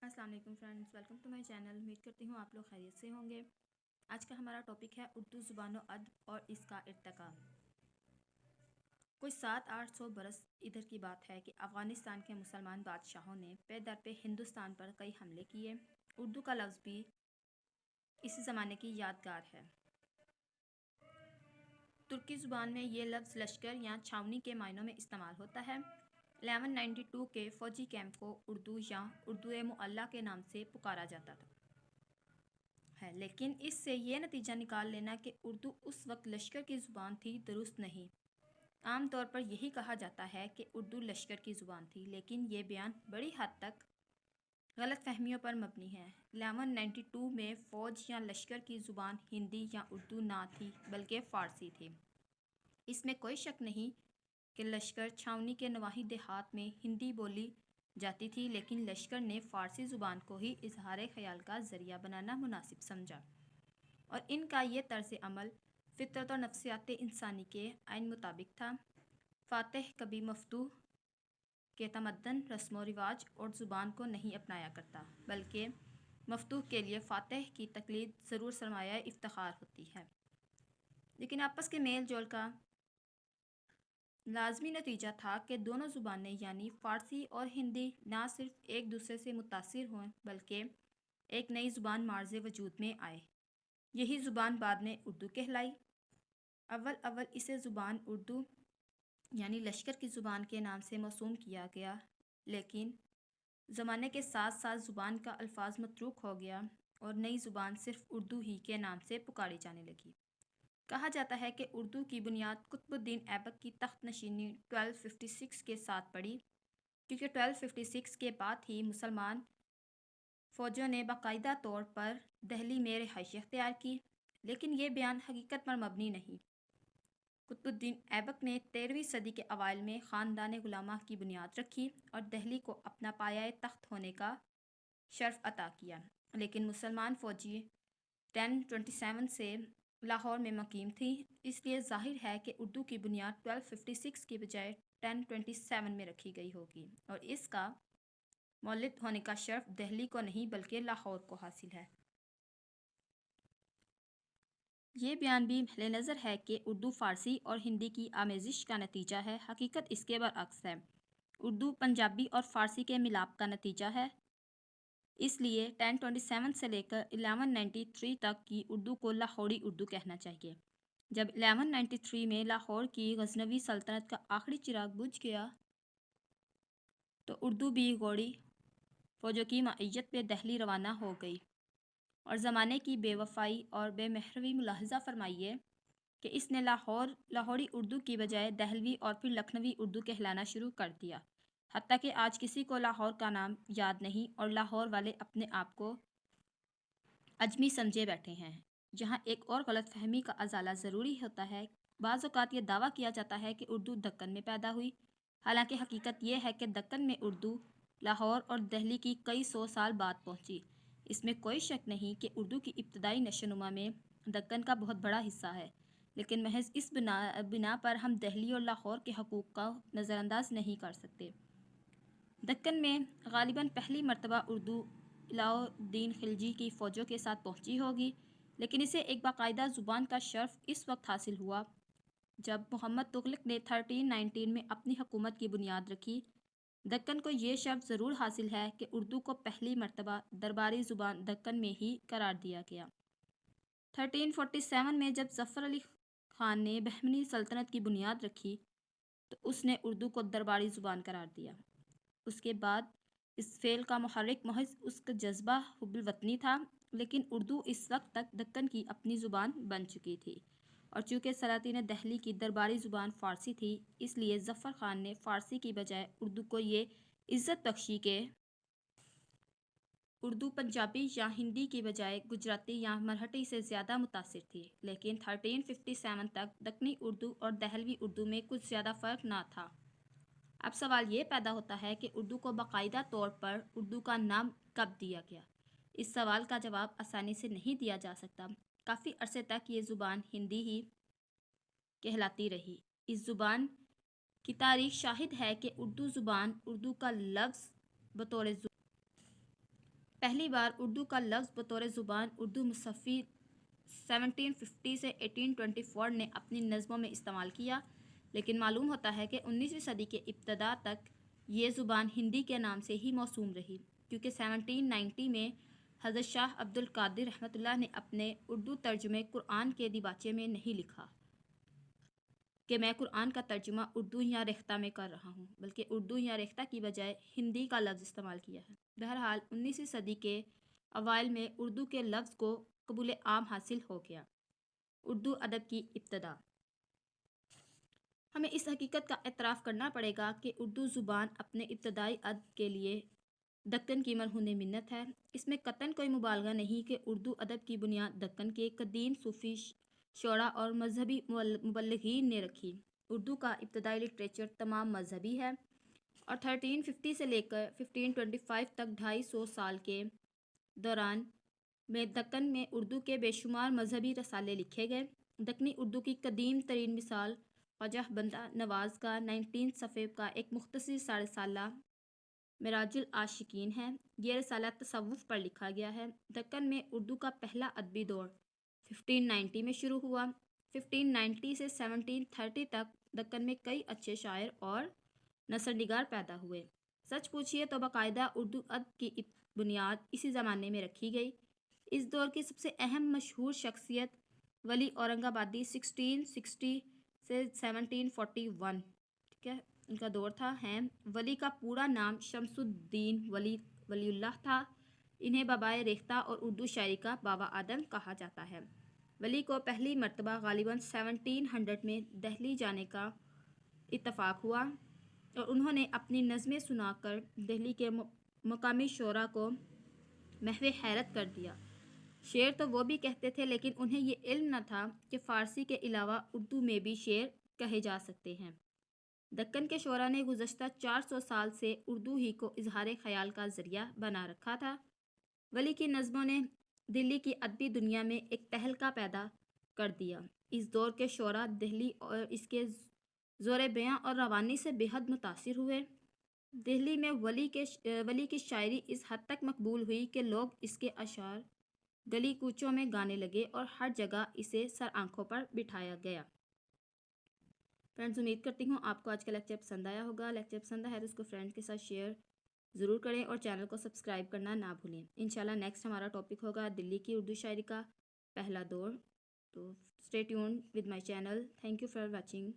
السلام علیکم friends, welcome to my channel. امید کرتی ہوں آپ لوگ خیریت سے ہوں گے۔ آج کا ہمارا ٹاپک ہے اردو زبان و ادب اور اس کا ارتقا۔ کوئی 700-800 برس ادھر کی بات ہے کہ افغانستان کے مسلمان بادشاہوں نے پے در پہ ہندوستان پر کئی حملے کیے۔ اردو کا لفظ بھی اسی زمانے کی یادگار ہے۔ ترکی زبان میں یہ لفظ لشکر یا چھاؤنی کے معنوں میں استعمال ہوتا ہے۔ 1192 کے فوجی کیمپ کو اردو یا اردو معلیٰ کے نام سے پکارا جاتا ہے، لیکن اس سے یہ نتیجہ نکال لینا کہ اردو اس وقت لشکر کی زبان تھی درست نہیں۔ عام طور پر یہی کہا جاتا ہے کہ اردو لشکر کی زبان تھی، لیکن یہ بیان بڑی حد تک غلط فہمیوں پر مبنی ہے۔ 1192 میں فوج یا لشکر کی زبان ہندی یا اردو نہ تھی بلکہ فارسی تھی۔ اس میں کوئی شک نہیں کہ لشکر چھاؤنی کے نواحی دیہات میں ہندی بولی جاتی تھی، لیکن لشکر نے فارسی زبان کو ہی اظہار خیال کا ذریعہ بنانا مناسب سمجھا، اور ان کا یہ طرز عمل فطرت اور نفسیات انسانی کے عین مطابق تھا۔ فاتح کبھی مفتوح کے تمدن، رسم و رواج اور زبان کو نہیں اپنایا کرتا، بلکہ مفتوح کے لیے فاتح کی تقلید ضرور سرمایہ افتخار ہوتی ہے۔ لیکن آپس کے میل جول کا لازمی نتیجہ تھا کہ دونوں زبانیں یعنی فارسی اور ہندی نہ صرف ایک دوسرے سے متاثر ہوئیں بلکہ ایک نئی زبان مارز وجود میں آئے۔ یہی زبان بعد میں اردو کہلائی۔ اول اسے زبان اردو یعنی لشکر کی زبان کے نام سے موسوم کیا گیا، لیکن زمانے کے ساتھ ساتھ زبان کا الفاظ متروک ہو گیا اور نئی زبان صرف اردو ہی کے نام سے پکاری جانے لگی۔ کہا جاتا ہے کہ اردو کی بنیاد قطب الدین ایبک کی تخت نشینی 1256 کے ساتھ پڑی، کیونکہ 1256 کے بعد ہی مسلمان فوجوں نے باقاعدہ طور پر دہلی میں رہائش اختیار کی، لیکن یہ بیان حقیقت پر مبنی نہیں۔ قطب الدین ایبک نے 13ویں صدی کے اوائل میں خاندان غلامہ کی بنیاد رکھی اور دہلی کو اپنا پایہ تخت ہونے کا شرف عطا کیا، لیکن مسلمان فوجی 1027 سے لاہور میں مقیم تھی، اس لیے ظاہر ہے کہ اردو کی بنیاد 1256 کی بجائے 1027 میں رکھی گئی ہوگی، اور اس کا مولد ہونے کا شرف دہلی کو نہیں بلکہ لاہور کو حاصل ہے۔ یہ بیان بھی محل نظر ہے کہ اردو فارسی اور ہندی کی آمیزش کا نتیجہ ہے، حقیقت اس کے برعکس ہے۔ اردو پنجابی اور فارسی کے ملاپ کا نتیجہ ہے، اس لیے 1027 سے لے کر 1193 تک کی اردو کو لاہوری اردو کہنا چاہیے۔ جب 1193 میں لاہور کی غزنوی سلطنت کا آخری چراغ بجھ گیا تو اردو بھی غوری فوجوں کی معیت پہ دہلی روانہ ہو گئی، اور زمانے کی بے وفائی اور بے مہروی ملاحظہ فرمائیے کہ اس نے لاہوری اردو کی بجائے دہلوی اور پھر لکھنوی اردو کہلانا شروع کر دیا، حتیٰ کہ آج کسی کو لاہور کا نام یاد نہیں اور لاہور والے اپنے آپ کو اجمی سمجھے بیٹھے ہیں۔ جہاں ایک اور غلط فہمی کا ازالہ ضروری ہوتا ہے، بعض اوقات یہ دعویٰ کیا جاتا ہے کہ اردو دکن میں پیدا ہوئی، حالانکہ حقیقت یہ ہے کہ دکن میں اردو لاہور اور دہلی کی کئی سو سال بعد پہنچی۔ اس میں کوئی شک نہیں کہ اردو کی ابتدائی نشو و نما میں دکن کا بہت بڑا حصہ ہے، لیکن محض اس بنا پر ہم دہلی اور لاہور کے حقوق کا نظر انداز نہیں کر سکتے۔ دکن میں غالباً پہلی مرتبہ اردو علاء الدین خلجی کی فوجوں کے ساتھ پہنچی ہوگی، لیکن اسے ایک باقاعدہ زبان کا شرف اس وقت حاصل ہوا جب محمد تغلق نے 1319 میں اپنی حکومت کی بنیاد رکھی۔ دکن کو یہ شرف ضرور حاصل ہے کہ اردو کو پہلی مرتبہ درباری زبان دکن میں ہی قرار دیا گیا۔ 1347 میں جب ظفر علی خان نے بہمنی سلطنت کی بنیاد رکھی تو اس نے اردو کو درباری زبان قرار دیا۔ اس کے بعد اس فعل کا محرک محض اس کا جذبہ حب الوطنی تھا، لیکن اردو اس وقت تک دکن کی اپنی زبان بن چکی تھی، اور چونکہ سلاطین دہلی کی درباری زبان فارسی تھی، اس لیے ظفر خان نے فارسی کی بجائے اردو کو یہ عزت بخشی کہ اردو پنجابی یا ہندی کی بجائے گجراتی یا مرہٹی سے زیادہ متاثر تھی، لیکن 1357 تک دکنی اردو اور دہلوی اردو میں کچھ زیادہ فرق نہ تھا۔ اب سوال یہ پیدا ہوتا ہے کہ اردو کو باقاعدہ طور پر اردو کا نام کب دیا گیا؟ اس سوال کا جواب آسانی سے نہیں دیا جا سکتا۔ کافی عرصے تک یہ زبان ہندی ہی کہلاتی رہی۔ اس زبان کی تاریخ شاہد ہے کہ اردو زبان اردو کا لفظ بطور پہلی بار اردو کا لفظ بطور زبان اردو مصحفی 1750 سے 1824 نے اپنی نظموں میں استعمال کیا، لیکن معلوم ہوتا ہے کہ 19ویں صدی کے ابتدا تک یہ زبان ہندی کے نام سے ہی موسوم رہی، کیونکہ 1790 میں حضرت شاہ عبد القادر رحمۃ اللہ نے اپنے اردو ترجمے قرآن کے دیباچے میں نہیں لکھا کہ میں قرآن کا ترجمہ اردو یا ریختہ میں کر رہا ہوں، بلکہ اردو یا ریختہ کی بجائے ہندی کا لفظ استعمال کیا ہے۔ بہرحال 19ویں صدی کے اوائل میں اردو کے لفظ کو قبول عام حاصل ہو گیا۔ اردو ادب کی ابتدا۔ ہمیں اس حقیقت کا اعتراف کرنا پڑے گا کہ اردو زبان اپنے ابتدائی ادب کے لیے دکن کی مرہون منت ہے۔ اس میں قطعاً کوئی مبالغہ نہیں کہ اردو ادب کی بنیاد دکن کے قدیم صوفی شعراء اور مذہبی مبلغین نے رکھی۔ اردو کا ابتدائی لٹریچر تمام مذہبی ہے، اور 1350 سے لے کر 1525 تک 250 سال کے دوران میں دکن میں اردو کے بے شمار مذہبی رسالے لکھے گئے۔ دکنی اردو کی قدیم ترین مثال خواجہ بندہ نواز کا 19 صفحے کا ایک مختصر 1.5 سالہ معراج العاشقین ہے۔ یہ رسالہ تصوف پر لکھا گیا ہے۔ دکن میں اردو کا پہلا ادبی دور 1590 میں شروع ہوا۔ 1590 سے 1730 تک دکن میں کئی اچھے شاعر اور نثر نگار پیدا ہوئے۔ سچ پوچھیے تو باقاعدہ اردو ادب کی بنیاد اسی زمانے میں رکھی گئی۔ اس دور کی سب سے اہم مشہور شخصیت ولی اورنگ آبادی 1660 سے 1741 ٹھیک ہے ان کا دور تھا ہیں۔ ولی کا پورا نام شمس الدین ولی اللہ تھا۔ انہیں بابائے ریختہ اور اردو شاعری کا بابا آدم کہا جاتا ہے۔ ولی کو پہلی مرتبہ غالباً 1700 میں دہلی جانے کا اتفاق ہوا، اور انہوں نے اپنی نظمیں سنا کر دہلی کے مقامی شعراء کو محو حیرت کر دیا۔ شعر تو وہ بھی کہتے تھے، لیکن انہیں یہ علم نہ تھا کہ فارسی کے علاوہ اردو میں بھی شعر کہے جا سکتے ہیں۔ دکن کے شعراء نے گزشتہ 400 سال سے اردو ہی کو اظہار خیال کا ذریعہ بنا رکھا تھا۔ ولی کی نظموں نے دلی کی ادبی دنیا میں ایک تہلکہ پیدا کر دیا۔ اس دور کے شعراء دہلی اور اس کے زور بیاں اور روانی سے بے حد متاثر ہوئے۔ دہلی میں ولی کی شاعری اس حد تک مقبول ہوئی کہ لوگ اس کے اشعار گلی کوچوں میں گانے لگے اور ہر جگہ اسے سر آنکھوں پر بٹھایا گیا۔ فرینڈز، امید کرتی ہوں آپ کو آج کا لیکچر پسند آیا ہوگا۔ لیکچر پسند آیا ہے تو اس کو فرینڈ کے ساتھ شیئر ضرور کریں اور چینل کو سبسکرائب کرنا نہ بھولیں۔ انشاءاللہ نیکسٹ ہمارا ٹاپک ہوگا دلی کی اردو شاعری کا پہلا دور۔ تو stay tuned with my channel. Thank you for watching.